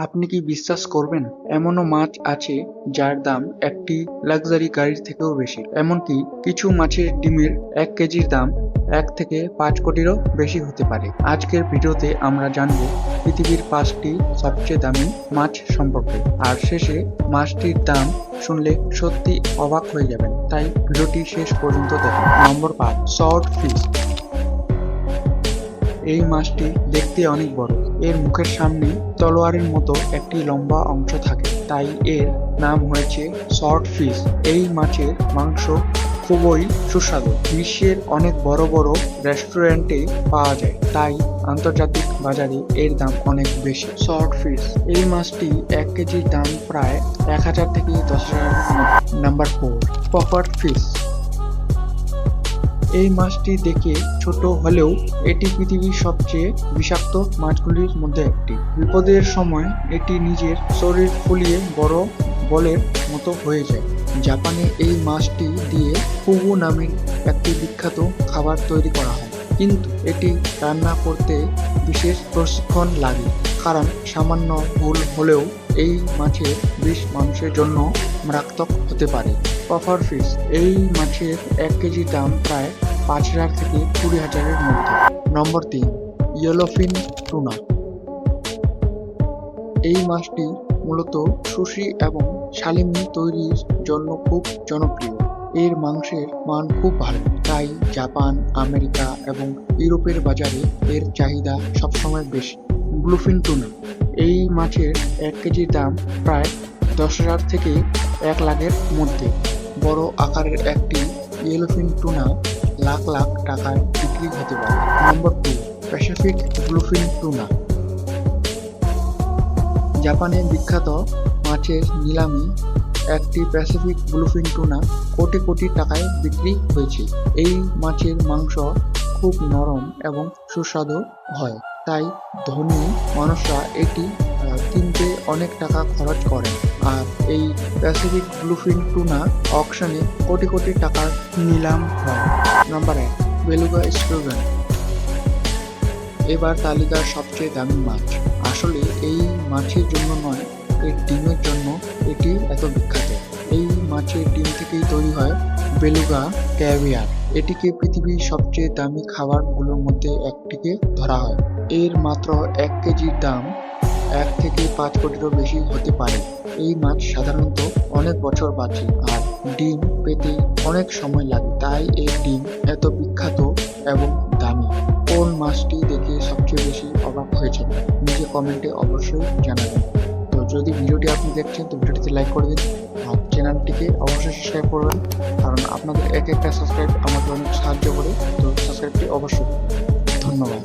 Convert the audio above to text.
আপনি কি বিশ্বাস করবেন, এমনও মাছ আছে যার দাম একটি লাক্সারি গাড়ির থেকেও বেশি। এমনকি কিছু মাছের ডিমের 1 কেজির দাম 1 থেকে 5 কোটিরও বেশি হতে পারে। আজকের ভিডিওতে আমরা জানবো পৃথিবীর 5টি সবচেয়ে দামি মাছ সম্পর্কে, আর শেষে মাছটির দাম শুনলে সত্যি অবাক হয়ে যাবেন। তাই ভিডিওটি শেষ পর্যন্ত দেখুন। নম্বর 5, সল্ট ফিশ। এই মাছটি দেখতে অনেক বড়। এর মুখের সামনে তলোয়ারের মতো একটি লম্বা অংশ থাকে, তাই এর নাম হয়েছে সল্ট ফিশ। এই মাছের মাংস খুবই সুস্বাদু। বিশ্বের অনেক বড় বড় রেস্টুরেন্টে পাওয়া যায়, তাই আন্তর্জাতিক বাজারে এর দাম অনেক বেশি। সল্ট ফিশ এই মাছটি 1 কেজির দাম প্রায় 1000 থেকে 10,000। Number 4, popper fish. এই মাছটি দেখে ছোট হলেও এটি পৃথিবীর সবচেয়ে বিষাক্ত মাছগুলির মধ্যে একটি। বিপদের সময় এটি নিজের শরীর ফুলিয়ে বড় বলের মতো হয়ে যায়। জাপানে এই মাছটি দিয়ে ফুগু নামের একটি বিখ্যাত খাবার তৈরি করা হয়, কিন্তু এটি রান্না করতে বিশেষ প্রশিক্ষণ লাগে, কারণ সামান্য ভুল হলেও এই মাছের বিষ মানুষের জন্য মারাত্মক হতে পারে। পপার ফিশ এই মাছের 1 কেজির দাম প্রায় 5,000 থেকে 20,000-এর মধ্যে। নম্বর 3, ইয়েলোফিন টুনা। এই মাছটি মূলত সুশি এবং সালিমি তৈরির জন্য খুব জনপ্রিয়। এর মাংসের মান খুব ভালো, তাই জাপান, আমেরিকা এবং ইউরোপের বাজারে এর চাহিদা সবসময় বেশি। ব্লুফিন টুনা এই মাছের 1 কেজির দাম প্রায় 10,000 থেকে 1 লাখের মধ্যে। বড় আকারের একটি ইয়েলোফিন টুনা লাখ লাখ টাকায় বিক্রি হতে পারে। নম্বর 2, প্যাসিফিক ব্লুফিন টুনা। জাপানের বিখ্যাত মাছের নিলামে একটি Pacific bluefin tuna crore crore টাকায় বিক্রি হয়েছে। এই মাছের মাংস খুব নরম এবং সুস্বাদু হয়, তাই ধনী মানুষরা এটি কিনতে অনেক টাকা খরচ করেন। আর এই Pacific bluefin tuna অকশনে crore crore টাকার নিলাম হয়। Number 1, Beluga Stroganoff. এবার তালিকার সবচেয়ে দামি মাছ। আসলে এই মাছের জন্য নয়, এর ডিমের জন্য এটি এত বিখ্যাত। এই মাছের ডিম থেকেই তৈরি হয় বেলুগা ক্যাভিয়ার। এটিকে পৃথিবীর সবচেয়ে দামি খাবারগুলোর মধ্যে একটিকে ধরা হয়। এর মাত্র 1 কেজির দাম 1 থেকে 5 কোটিরও বেশি হতে পারে। এই মাছ সাধারণত অনেক বছর বাঁচে আর ডিম পেতে অনেক সময় লাগে, তাই এর ডিম এত বিখ্যাত এবং দামি। কোন মাছটি দেখে সবচেয়ে বেশি অবাক হয়েছে নিজে কমেন্টে অবশ্যই জানাবেন। তো যদি ভিডিওটি আপনি দেখছেন তো ভিডিওটিতে লাইক করে দিন আর চ্যানেলটিকে অবশ্যই সাবস্ক্রাইব করবেন, কারণ আপনাদের এক একটা সাবস্ক্রাইব আমাকে অনেক সাহায্য করে। তো সাবস্ক্রাইবটি অবশ্যই। ধন্যবাদ।